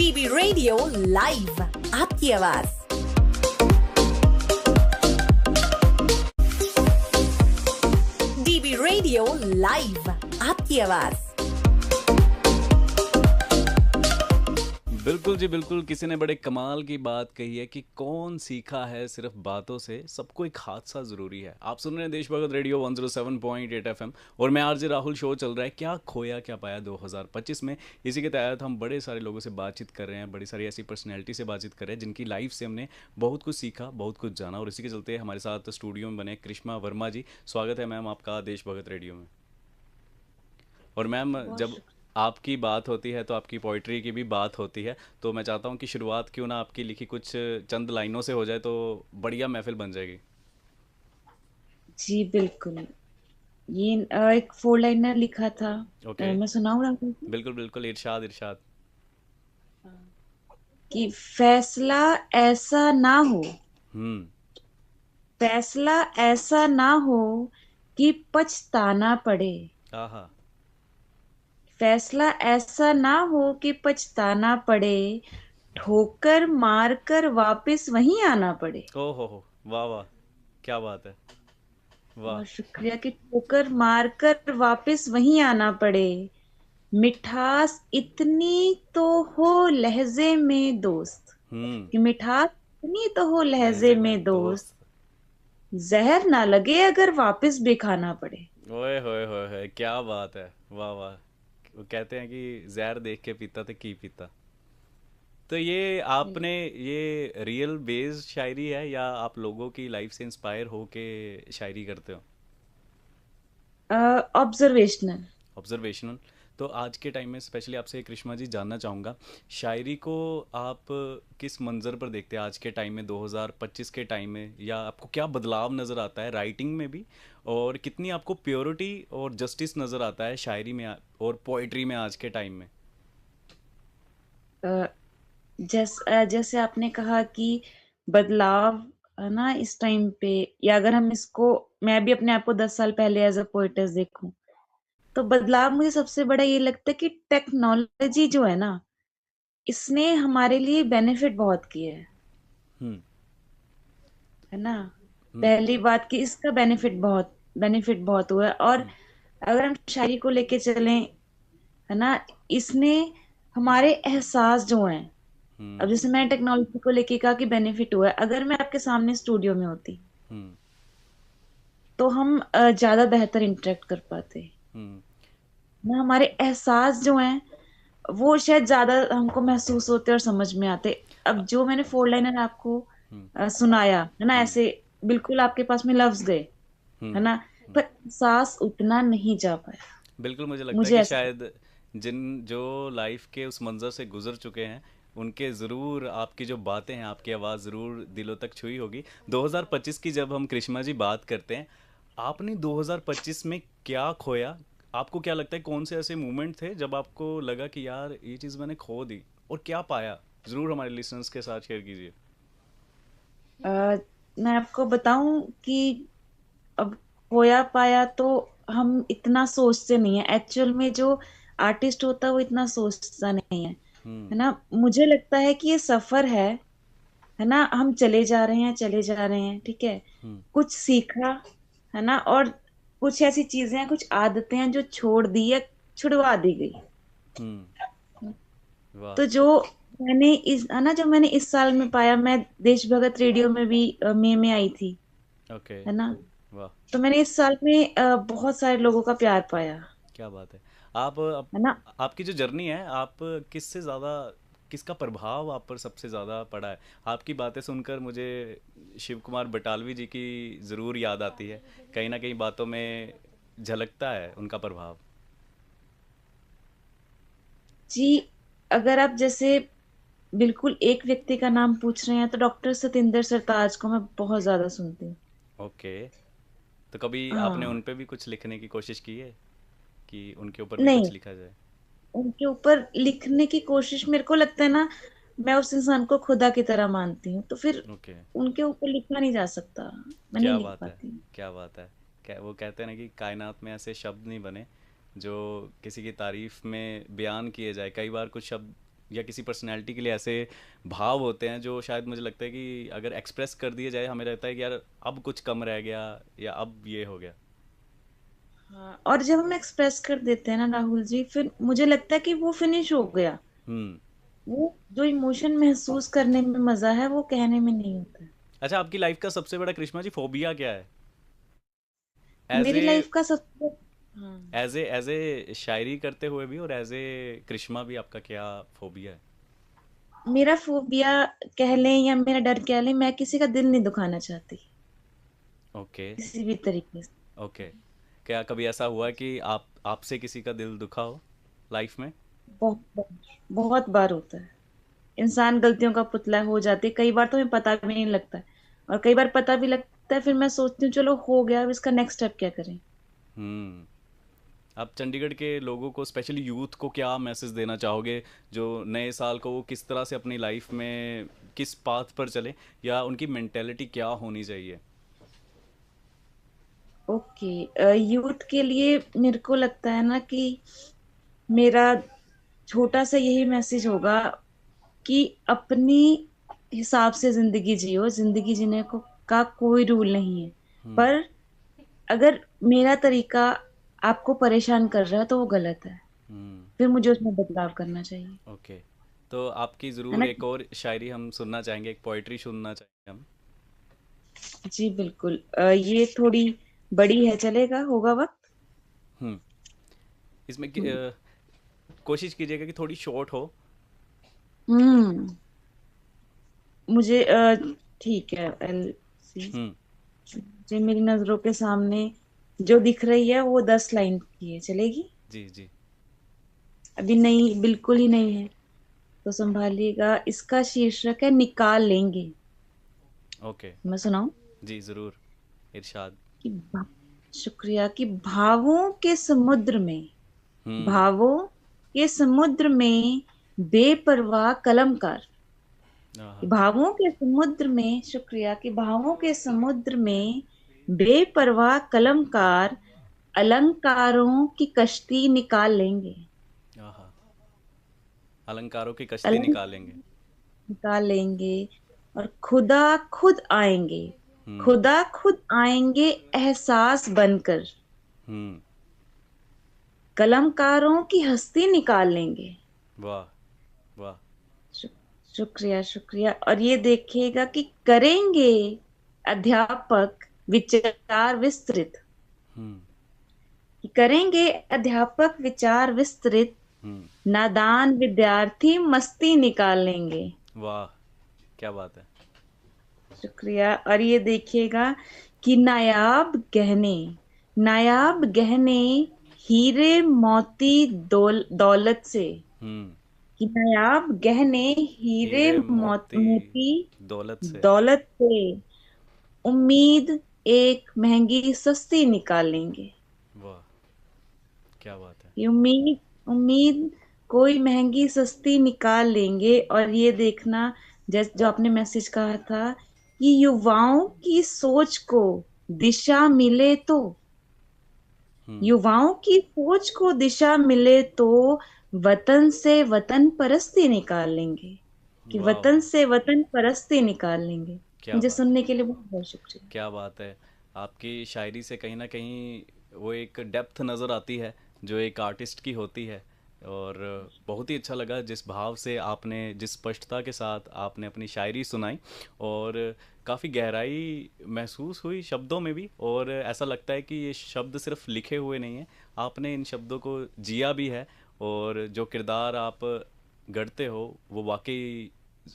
DB radio live, आपकी आवाज। DB radio live, आपकी आवाज। बिल्कुल जी बिल्कुल, किसी ने बड़े कमाल की बात कही है कि कौन सीखा है सिर्फ बातों से, सबको एक हादसा ज़रूरी है। आप सुन रहे हैं देशभगत रेडियो 107.8 एफएम और मैं आरजे राहुल। शो चल रहा है क्या खोया क्या पाया 2025 में। इसी के तहत हम बड़े सारे लोगों से बातचीत कर रहे हैं, बड़ी सारी ऐसी पर्सनैलिटी से बातचीत कर रहे हैं जिनकी लाइफ से हमने बहुत कुछ सीखा, बहुत कुछ जाना। और इसी के चलते हमारे साथ स्टूडियो में बने करिश्मा वर्मा जी। स्वागत है मैम आपका देशभगत रेडियो में। और मैम, बहुत जब आपकी बात होती है तो आपकी पोइट्री की भी बात होती है, तो मैं चाहता हूँ कि शुरुआत क्यों ना आपकी लिखी कुछ चंद लाइनों से हो जाए तो बढ़िया महफिल बन जाएगी। जी बिल्कुल। ये एक फोर लाइनर लिखा था। ओके। मैं सुनाऊँ राहुल जी? बिल्कुल बिल्कुल, इरशाद इरशाद। कि फैसला ऐसा ना हो, हम्म। फैसला ऐसा ना हो कि पछताना पड़े। आहा। फैसला ऐसा ना हो कि पछताना पड़े, ठोकर मार कर वापस वहीं आना पड़े। ओ हो, वाह वाह, क्या बात है। वाह। बहुत शुक्रिया। कि ठोकर मार कर वापस वहीं आना पड़े, मिठास इतनी तो हो लहजे में दोस्त। हम्म। कि मिठास इतनी तो हो लहजे लहजे में में दोस्त, दोस्त। जहर ना लगे अगर वापस भी खाना पड़े। ओए होए, क्या बात है। वाह वाह। वो कहते हैं कि जहर देख के पीता तो की पीता। तो ये आपने, ये रियल बेस्ड शायरी है या आप लोगों की लाइफ से इंस्पायर हो के शायरी करते हो? ऑब्जर्वेशनल। ऑब्जर्वेशनल। तो आज के टाइम में स्पेशली आपसे करिश्मा जी जानना चाहूँगा, शायरी को आप किस मंज़र पर देखते हैं आज के टाइम में, 2025 के टाइम में, या आपको क्या बदलाव नज़र आता है राइटिंग में भी, और कितनी आपको प्योरिटी और जस्टिस नज़र आता है शायरी में और पोइट्री में आज के टाइम में? जैसे आपने कहा कि बदलाव है ना इस टाइम पे, या अगर हम इसको, मैं भी अपने आप को 10 साल पहले एज अ पोइटस देखूं, तो बदलाव मुझे सबसे बड़ा ये लगता है कि टेक्नोलॉजी जो है ना, इसने हमारे लिए बेनिफिट बहुत किए है। हम्म। है ना। हम्म। पहली बात कि इसका बेनिफिट बहुत हुआ है। और हम्म। अगर हम शायरी को लेके चलें, है ना, इसने हमारे एहसास जो हैं, अब हम्म। जैसे मैं टेक्नोलॉजी को लेके कहा कि बेनिफिट हुआ है, अगर मैं आपके सामने स्टूडियो में होती हम्म। तो हम ज्यादा बेहतर इंटरेक्ट कर पाते हम्म। ना। हमारे एहसास जो हैं वो शायद ज्यादा हमको महसूस होते और समझ में आते। अब जो मैंने फोर लाइनर आपको हम्म। सुनाया है ना, हम्म। ऐसे बिल्कुल आपके पास में लफ्ज गए, है हम्म। ना, पर एहसास उतना नहीं जा पाया। बिल्कुल, मुझे लगता है मुझे कि ऐसा शायद जिन जो लाइफ के उस मंज़र से गुजर चुके हैं, उनके ज़रूर आपकी जो बातें हैं, आपकी आवाज़ ज़रूर दिलों तक छुई होगी। 2025 की जब हम करिश्मा जी बात करते हैं, आपने 2025 में क्या खोया? आपको क्या लगता है कौन से ऐसे मोमेंट थे जब आपको लगा कि यार ये चीज़ मैंने खो दी, और क्या पाया? ज़रूर हमारे लिसनर्स के साथ शेयर कीजिए। अ, मैं आपको बताऊं कि अब खोया पाया तो हम इतना सोचते नहीं है। एक्चुअल में जो आर्टिस्ट होता है वो इतना सोचता नहीं है हम्म। ना। मुझे लगता है कि ये सफर है ना। हम चले जा रहे हैं, चले जा रहे हैं, ठीक है। हम्म। कुछ सीखा, है ना, और कुछ ऐसी चीजें हैं, कुछ आदतें हैं जो छोड़ दी या छुड़वा दी गई। हम्म। वाह। तो जो मैंने इस, है ना, जो मैंने इस साल में पाया, मैं देशभगत रेडियो में भी मई में आई थी, ओके। है ना। वाह। तो मैंने इस साल में बहुत सारे लोगों का प्यार पाया, क्या बात है। आप है ना। आपकी जो जर्नी है, आप किससे ज़्यादा, किसका प्रभाव आप पर सबसे ज़्यादा पड़ा है? आपकी बातें सुनकर मुझे शिव कुमार बटालवी जी की ज़रूर याद आती है। कहीं ना कहीं बातों में झलकता है उनका प्रभाव। जी, अगर आप जैसे बिल्कुल एक व्यक्ति का नाम पूछ रहे हैं तो डॉक्टर सतिंदर सरताज को मैं बहुत ज्यादा सुनती हूँ। ओके। तो कभी आपने हाँ। उन पे भी कुछ लिखने की कोशिश की है कि उनके ऊपर भी नहीं, कुछ लिखा जाए? उनके ऊपर लिखने की कोशिश, मेरे को लगता है ना, मैं उस इंसान को खुदा की तरह मानती हूँ, तो फिर ओके। उनके ऊपर लिखना नहीं जा सकता। मैं नहीं क्या लिख बात है। पाती। क्या बात है। क्या वो कहते हैं ना कि कायनात में ऐसे शब्द नहीं बने जो किसी की तारीफ में बयान किए जाए। कई बार कुछ शब्द या किसी पर्सनैलिटी के लिए ऐसे भाव होते हैं जो शायद मुझे लगता है कि अगर एक्सप्रेस कर दिए जाए, हमें रहता है कि यार अब कुछ कम रह गया या अब ये हो गया। हाँ, और जब हम एक्सप्रेस कर देते हैं ना राहुल जी, फिर मुझे लगता है कि वो फिनिश हो गया। हम्म। वो जो इमोशन महसूस करने में मजा है वो कहने में नहीं होता है। अच्छा, आपकी लाइफ का सबसे बड़ा करिश्मा जी फोबिया क्या है? एज मेरी ए लाइफ का सबसे, हाँ, एज ए शायरी करते हुए भी और एज ए करिश्मा भी आपका क्या फोबिया है? मेरा फोबिया कह लें या मेरा डर कह लें, मैं किसी का दिल नहीं दुखाना चाहती ओके। किसी भी तरीके से। ओके। क्या कभी ऐसा हुआ कि आप आपसे किसी का दिल दुखा हो लाइफ में? बहुत बहुत बार होता है। इंसान गलतियों का पुतला हो जाती है, कई बार तो हमें पता भी नहीं लगता है, और कई बार पता भी लगता है, फिर मैं सोचती हूँ चलो हो गया, अब इसका नेक्स्ट स्टेप क्या करें। हम्म। आप चंडीगढ़ के लोगों को, स्पेशली यूथ को, क्या मैसेज देना चाहोगे जो नए साल को वो किस तरह से अपनी लाइफ में किस पाथ पर चले, या उनकी मेंटेलिटी क्या होनी चाहिए? ओके, यूथ के लिए मेरे को लगता है ना कि मेरा छोटा सा यही मैसेज होगा कि अपनी हिसाब से जिंदगी जियो। जिंदगी जीने को का कोई रूल नहीं है, हम्म। पर अगर मेरा तरीका आपको परेशान कर रहा है तो वो गलत है, हम्म। फिर मुझे उसमें बदलाव करना चाहिए। ओके। तो आपकी है ज़रूर ना? एक और शायरी हम सुनना चाहेंगे, एक पोइट्री सुनना चाहेंगे हम। जी बिल्कुल, ये थोड़ी बड़ी है, चलेगा, होगा वक्त। हम्म। इसमें हम्म। कोशिश कीजिएगा कि थोड़ी शॉर्ट हो। हम्म, मुझे ठीक है, एल सी, हम्म। जो मेरी नजरों के सामने जो दिख रही है वो 10 लाइन की है, चलेगी? जी जी। अभी नहीं, बिल्कुल ही नहीं है, तो संभालिएगा। इसका शीर्षक है निकाल लेंगे। ओके। मैं सुनाऊं? जी ज़रूर, इरशाद। कि शुक्रिया। कि भावों के समुद्र में, हम्म। भावों के समुद्र में बेपरवाह कलमकार। कि आहा। भावों के समुद्र में, शुक्रिया, कि भावों के समुद्र में बेपरवाह कलमकार अलंकारों की कश्ती निकाल लेंगे। आहा। अलंकारों की कश्ती अलंकार निकालेंगे। निकाल लेंगे, और खुदा खुद आएंगे। हम्म। खुदा खुद आएंगे एहसास बनकर, हम्म। कलमकारों की हस्ती निकाल लेंगे। वाह। वाह। शु- शुक्रिया शुक्रिया। और ये देखिएगा कि करेंगे अध्यापक विचार विस्तृत। हम्म। कि करेंगे अध्यापक विचार विस्तृत, हम्म। नादान विद्यार्थी मस्ती निकाल लेंगे। वाह, क्या बात है। शुक्रिया। और ये देखिएगा कि नायाब गहने हीरे मोती दौलत से। हम्म। कि नायाब गहने हीरे हीरे मोती मोती दौलत से। दौलत से, उम्मीद एक महंगी सस्ती निकाल लेंगे। वाह, क्या बात है। ये उम्मीद, उम्मीद कोई महंगी सस्ती निकाल लेंगे। और ये देखना, जैसे जो आपने मैसेज कहा था कि युवाओं की सोच को दिशा मिले तो, हम्म। युवाओं की सोच को दिशा मिले तो वतन से वतन परस्ती निकाल लेंगे। कि वाह वतन वाह, से वतन परस्ती निकाल लेंगे। क्या मुझे बात है। सुनने के लिए बहुत बहुत शुक्रिया। क्या बात है। आपकी शायरी से कहीं ना कहीं वो एक डेप्थ नज़र आती है जो एक आर्टिस्ट की होती है। और बहुत ही अच्छा लगा जिस भाव से आपने, जिस स्पष्टता के साथ आपने अपनी शायरी सुनाई, और काफ़ी गहराई महसूस हुई शब्दों में भी। और ऐसा लगता है कि ये शब्द सिर्फ लिखे हुए नहीं हैं, आपने इन शब्दों को जिया भी है। और जो किरदार आप गढ़ते हो वो वाकई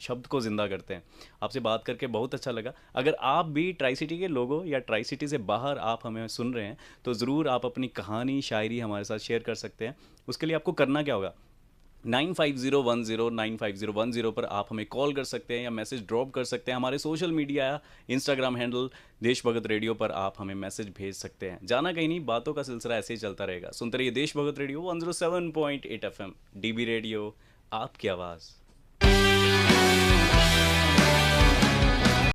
शब्द को ज़िंदा करते हैं। आपसे बात करके बहुत अच्छा लगा। अगर आप भी ट्राई सिटी के लोगों या ट्राई सिटी से बाहर आप हमें सुन रहे हैं, तो ज़रूर आप अपनी कहानी शायरी हमारे साथ शेयर कर सकते हैं। उसके लिए आपको करना क्या होगा, 9501095010 पर आप हमें कॉल कर सकते हैं या मैसेज ड्रॉप कर सकते हैं। हमारे social media Instagram handle Deshbhagat radio पर आप हमें मैसेज भेज सकते हैं। जाना कहीं नहीं, बातों का सिलसिला ऐसे ही चलता रहेगा। सुनते रहिए Deshbhagat radio 107.8 FM, dB radio, आपकी आवाज़।